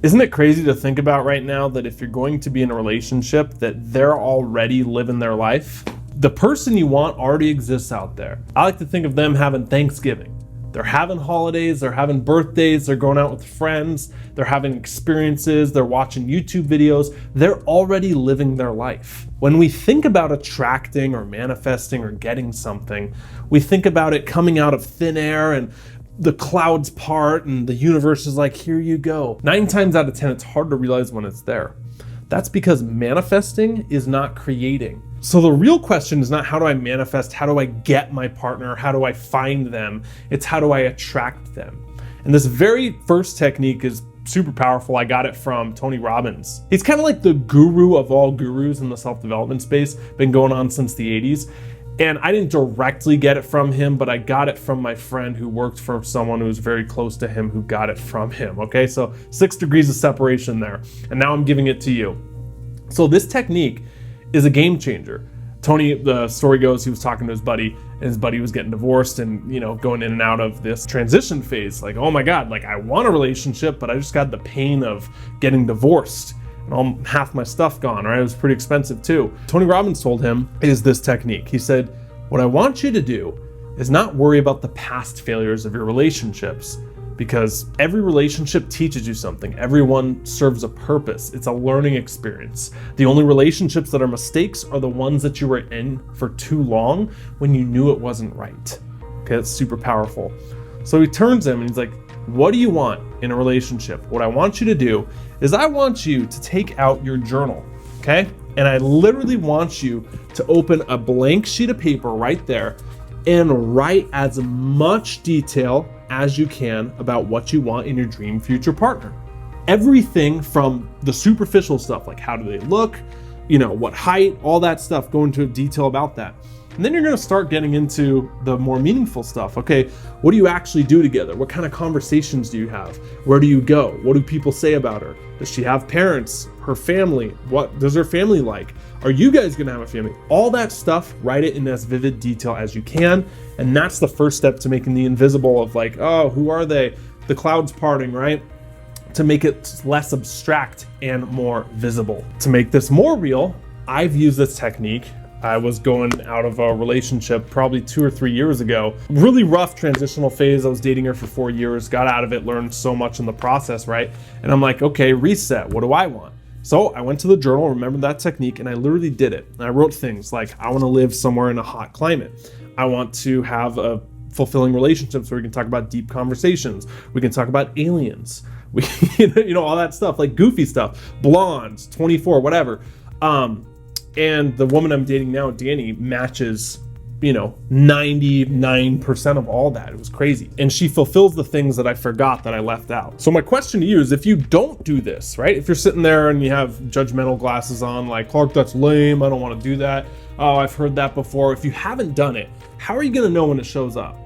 Isn't it crazy to think about right now that if you're going to be in a relationship, that they're already living their life? The person you want already exists out there. I like to think of them having Thanksgiving. They're having holidays, they're having birthdays, they're going out with friends, they're having experiences, they're watching YouTube videos. They're already living their life. When we think about attracting or manifesting or getting something, we think about it coming out of thin air and the clouds part and the universe is like, here you go. 9 times out of 10, it's hard to realize when it's there. That's because manifesting is not creating. So the real question is not how do I manifest, how do I get my partner, how do I find them? It's how do I attract them? And this very first technique is super powerful. I got it from Tony Robbins. He's kind of like the guru of all gurus in the self-development space, been going on since the 80s. And I didn't directly get it from him, but I got it from my friend who worked for someone who was very close to him who got it from him, okay? So 6 degrees of separation there. And now I'm giving it to you. So this technique is a game changer. Tony, the story goes, he was talking to his buddy, and his buddy was getting divorced and, going in and out of this transition phase. Like, oh my God, like I want a relationship, but I just got the pain of getting divorced. And half my stuff gone, right? It was pretty expensive too. Tony Robbins told him is this technique. He said, what I want you to do is not worry about the past failures of your relationships, because every relationship teaches you something. Everyone serves a purpose. It's a learning experience. The only relationships that are mistakes are the ones that you were in for too long when you knew it wasn't right. Okay, that's super powerful. So he turns to him and he's like, what do you want in a relationship? What I want you to do is I want you to take out your journal, okay? And I literally want you to open a blank sheet of paper right there and write as much detail as you can about what you want in your dream future partner. Everything from the superficial stuff, like how do they look, what height, all that stuff, go into detail about that. And then you're gonna start getting into the more meaningful stuff. Okay, what do you actually do together? What kind of conversations do you have? Where do you go? What do people say about her? Does she have parents? Her family? What does her family like? Are you guys gonna have a family? All that stuff, write it in as vivid detail as you can. And that's the first step to making the invisible of like, oh, who are they? The clouds parting, right? To make it less abstract and more visible. To make this more real, I've used this technique. I was going out of a relationship probably 2 or 3 years ago. Really rough transitional phase. I was dating her for 4 years, got out of it, learned so much in the process, right? And I'm like, okay, reset. What do I want? So I went to the journal, remembered that technique, and I literally did it. And I wrote things like, I want to live somewhere in a hot climate. I want to have a fulfilling relationships where we can talk about deep conversations. We can talk about aliens. We, all that stuff, like goofy stuff, blondes, 24, whatever. And the woman I'm dating now, Danny, matches, 99% of all that. It was crazy. And she fulfills the things that I forgot that I left out. So my question to you is, if you don't do this, right? If you're sitting there and you have judgmental glasses on, like, Clark, that's lame, I don't want to do that. Oh, I've heard that before. If you haven't done it, how are you going to know when it shows up?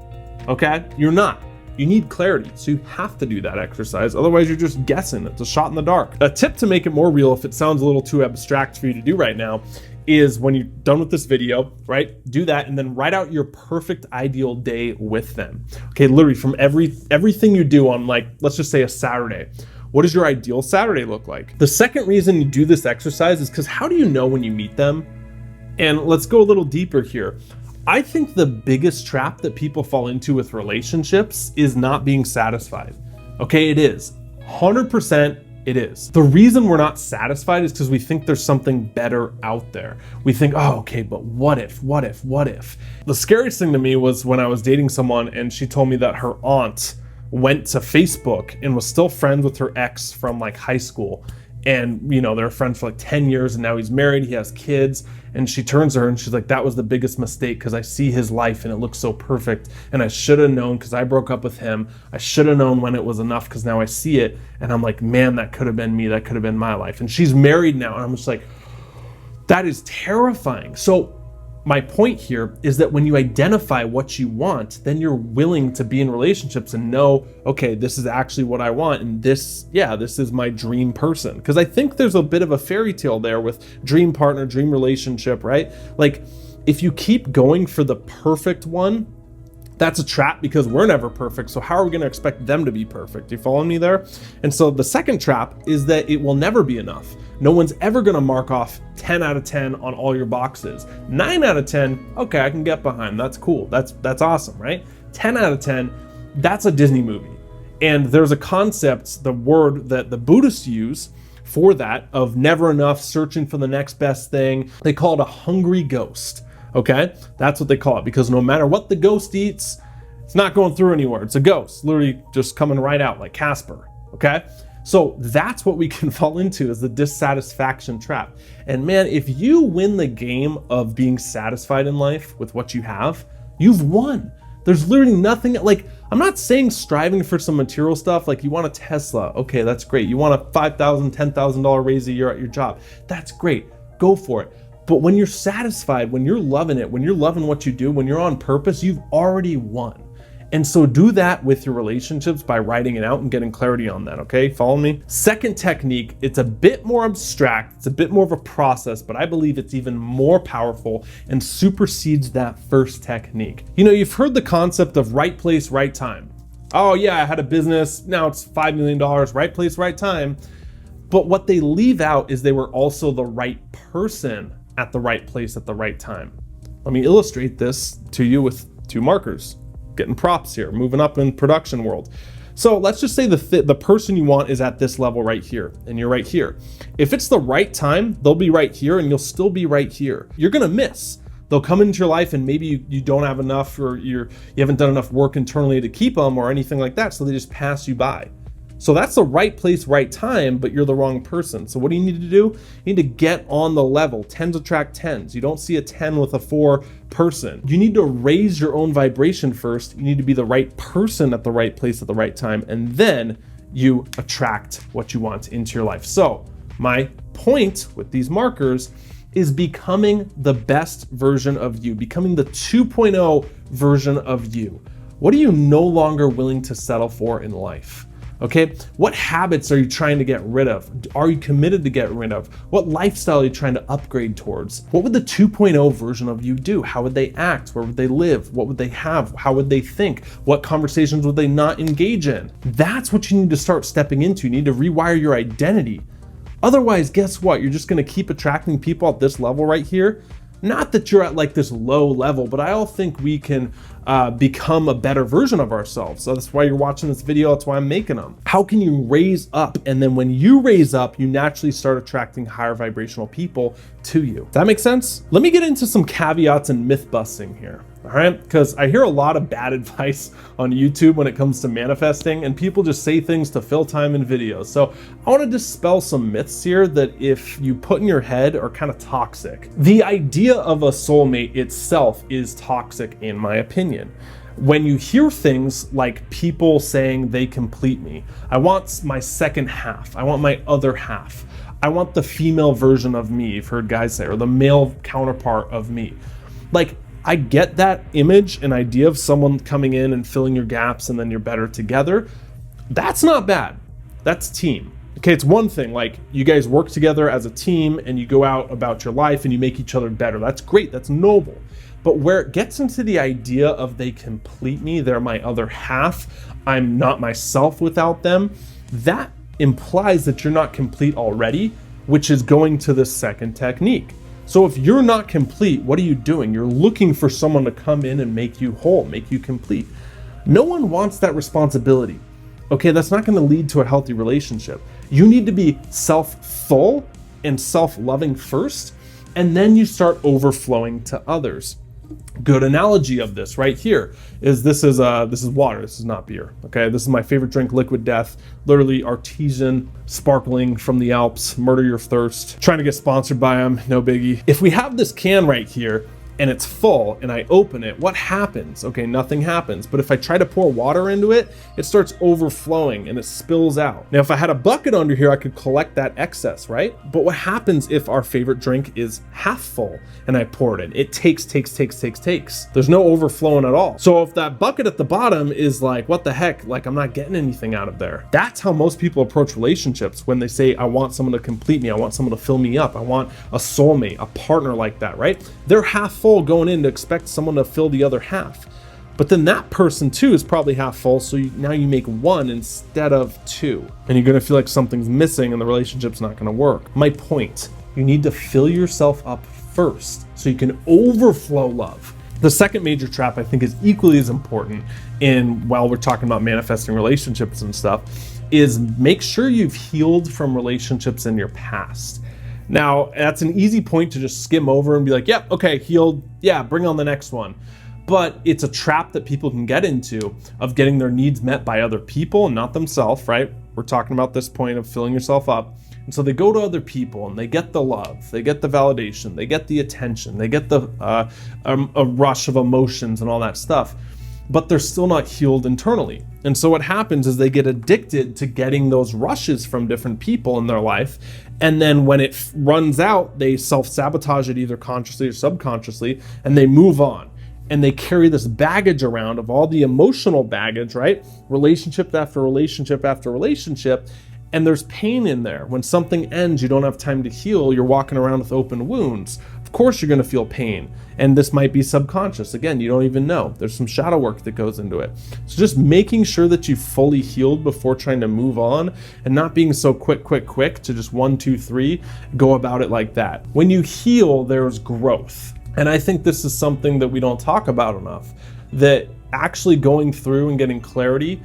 Okay? You're not. You need clarity, so you have to do that exercise. Otherwise, you're just guessing. It's a shot in the dark. A tip to make it more real, if it sounds a little too abstract for you to do right now, is when you're done with this video, right? Do that and then write out your perfect ideal day with them. Okay, literally from everything you do on, like, let's just say a Saturday. What does your ideal Saturday look like? The second reason you do this exercise is because how do you know when you meet them? And let's go a little deeper here. I think the biggest trap that people fall into with relationships is not being satisfied. Okay, it is. 100% it is. The reason we're not satisfied is because we think there's something better out there. We think, oh, okay, but what if? The scariest thing to me was when I was dating someone and she told me that her aunt went to Facebook and was still friends with her ex from like high school. And, they're friends for like 10 years and now he's married, he has kids. And she turns to her and she's like, that was the biggest mistake because I see his life and it looks so perfect. And I should have known because I broke up with him. I should have known when it was enough because now I see it. And I'm like, man, that could have been me. That could have been my life. And she's married now. And I'm just like, that is terrifying. So my point here is that when you identify what you want, then you're willing to be in relationships and know, okay, this is actually what I want. And this is my dream person. Because I think there's a bit of a fairy tale there with dream partner, dream relationship, right? Like if you keep going for the perfect one, That's a trap because we're never perfect. So how are we going to expect them to be perfect? You following me there? And so the second trap is that it will never be enough. No one's ever going to mark off 10 out of 10 on all your boxes. 9 out of 10, okay, I can get behind. That's cool. That's awesome, right? 10 out of 10, that's a Disney movie. And there's a concept, the word that the Buddhists use for that, of never enough, searching for the next best thing. They call it a hungry ghost, okay? That's what they call it, because no matter what the ghost eats, it's not going through anywhere. It's a ghost, literally just coming right out like Casper, okay? So that's what we can fall into, is the dissatisfaction trap. And man, if you win the game of being satisfied in life with what you have, you've won. There's literally nothing, like, I'm not saying striving for some material stuff, like you want a Tesla, okay, that's great. You want a $5,000, $10,000 raise a year at your job, that's great, go for it. But when you're satisfied, when you're loving it, when you're loving what you do, when you're on purpose, you've already won. And so do that with your relationships by writing it out and getting clarity on that, okay? Follow me? Second technique, it's a bit more abstract, it's a bit more of a process, but I believe it's even more powerful and supersedes that first technique. You know, you've heard the concept of right place, right time. Oh yeah, I had a business, now it's $5 million, right place, right time. But what they leave out is they were also the right person at the right place at the right time. Let me illustrate this to you with two markers. Getting props here, moving up in production world. So let's just say the person you want is at this level right here, and you're right here. If it's the right time, they'll be right here and you'll still be right here. You're gonna miss. They'll come into your life and maybe you don't have enough, or you haven't done enough work internally to keep them or anything like that, so they just pass you by. So that's the right place, right time, but you're the wrong person. So what do you need to do? You need to get on the level. 10s attract 10s. You don't see a 10 with a 4 person. You need to raise your own vibration first. You need to be the right person at the right place at the right time, and then you attract what you want into your life. So my point with these markers is becoming the best version of you, becoming the 2.0 version of you. What are you no longer willing to settle for in life? Okay, what habits are you trying to get rid of? Are you committed to get rid of? What lifestyle are you trying to upgrade towards? What would the 2.0 version of you do? How would they act? Where would they live? What would they have? How would they think? What conversations would they not engage in? That's what you need to start stepping into. You need to rewire your identity. Otherwise, guess what? You're just going to keep attracting people at this level right here. Not that you're at like this low level, but I all think we can become a better version of ourselves. So that's why you're watching this video. That's why I'm making them. How can you raise up? And then when you raise up, you naturally start attracting higher vibrational people to you. Does that make sense? Let me get into some caveats and myth busting here. All right, because I hear a lot of bad advice on YouTube when it comes to manifesting, and people just say things to fill time in videos. So I want to dispel some myths here that if you put in your head are kind of toxic. The idea of a soulmate itself is toxic in my opinion. When you hear things like people saying they complete me, I want my second half, I want my other half, I want the female version of me, you've heard guys say, or the male counterpart of me. Like, I get that image and idea of someone coming in and filling your gaps and then you're better together. That's not bad. That's team. Okay, it's one thing, like you guys work together as a team and you go out about your life and you make each other better. That's great, that's noble. But where it gets into the idea of they complete me, they're my other half, I'm not myself without them, that implies that you're not complete already, which is going to the second technique. So if you're not complete, what are you doing? You're looking for someone to come in and make you whole, make you complete. No one wants that responsibility. Okay, that's not going to lead to a healthy relationship. You need to be self-full and self-loving first, and then you start overflowing to others. Good analogy of this right here is this is water. This is not beer. Okay, this is my favorite drink, Liquid Death. Literally artesian, sparkling from the Alps. Murder your thirst. Trying to get sponsored by them, no biggie. If we have this can right here and it's full and I open it, what happens? Okay, nothing happens. But if I try to pour water into it, it starts overflowing and it spills out. Now, if I had a bucket under here, I could collect that excess, right? But what happens if our favorite drink is half full and I pour it in? It takes. There's no overflowing at all. So if that bucket at the bottom is like, what the heck? Like, I'm not getting anything out of there. That's how most people approach relationships when they say, I want someone to complete me. I want someone to fill me up. I want a soulmate, a partner like that, right? They're half full going in to expect someone to fill the other half. But then that person too is probably half full, so now you make 1 instead of 2. And you're gonna feel like something's missing and the relationship's not gonna work. My point, you need to fill yourself up first so you can overflow love. The second major trap I think is equally as important while we're talking about manifesting relationships and stuff, is make sure you've healed from relationships in your past. Now, that's an easy point to just skim over and be like, yep, okay, healed, yeah, bring on the next one. But it's a trap that people can get into of getting their needs met by other people and not themselves, right? We're talking about this point of filling yourself up. And so they go to other people and they get the love, they get the validation, they get the attention, they get the a rush of emotions and all that stuff, but they're still not healed internally. And so what happens is they get addicted to getting those rushes from different people in their life. And then when it runs out, they self-sabotage it either consciously or subconsciously, and they move on. And they carry this baggage around of all the emotional baggage, right? Relationship after relationship after relationship. And there's pain in there. When something ends, you don't have time to heal. You're walking around with open wounds. Of course, you're going to feel pain. And this might be subconscious. Again, you don't even know. There's some shadow work that goes into it. So just making sure that you've fully healed before trying to move on, and not being so quick to just 1, 2, 3, go about it like that. When you heal, there's growth. And I think this is something that we don't talk about enough, that actually going through and getting clarity,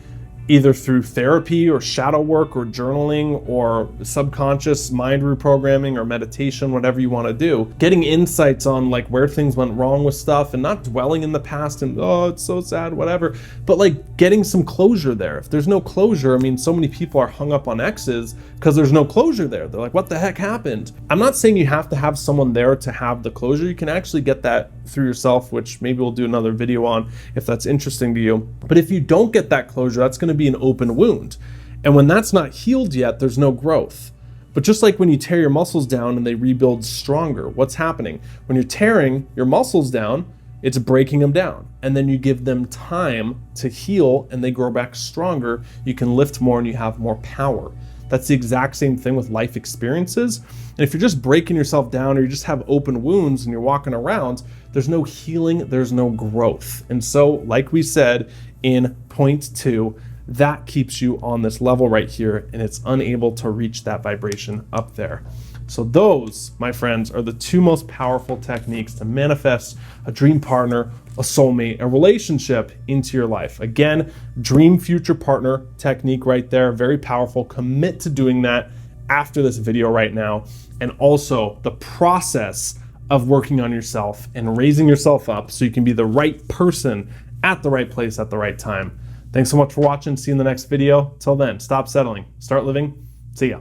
either through therapy or shadow work or journaling or subconscious mind reprogramming or meditation, whatever you want to do, getting insights on like where things went wrong with stuff and not dwelling in the past and, oh, it's so sad, whatever, but like getting some closure there. If there's no closure, I mean, so many people are hung up on exes because there's no closure there. They're like, what the heck happened? I'm not saying you have to have someone there to have the closure. You can actually get that through yourself, which maybe we'll do another video on if that's interesting to you. But if you don't get that closure, that's going to be an open wound. And when that's not healed yet, there's no growth. But just like when you tear your muscles down and they rebuild stronger, what's happening? When you're tearing your muscles down, it's breaking them down. And then you give them time to heal and they grow back stronger. You can lift more and you have more power. That's the exact same thing with life experiences. And if you're just breaking yourself down or you just have open wounds and you're walking around, there's no healing, there's no growth. And so, like we said in point 2, that keeps you on this level right here and it's unable to reach that vibration up there. So those, my friends, are the 2 most powerful techniques to manifest a dream partner, a soulmate, a relationship into your life. Again, dream future partner technique right there, very powerful. Commit to doing that after this video right now. And also the process of working on yourself and raising yourself up so you can be the right person at the right place at the right time. Thanks so much for watching. See you in the next video. Till then, stop settling, start living. See ya.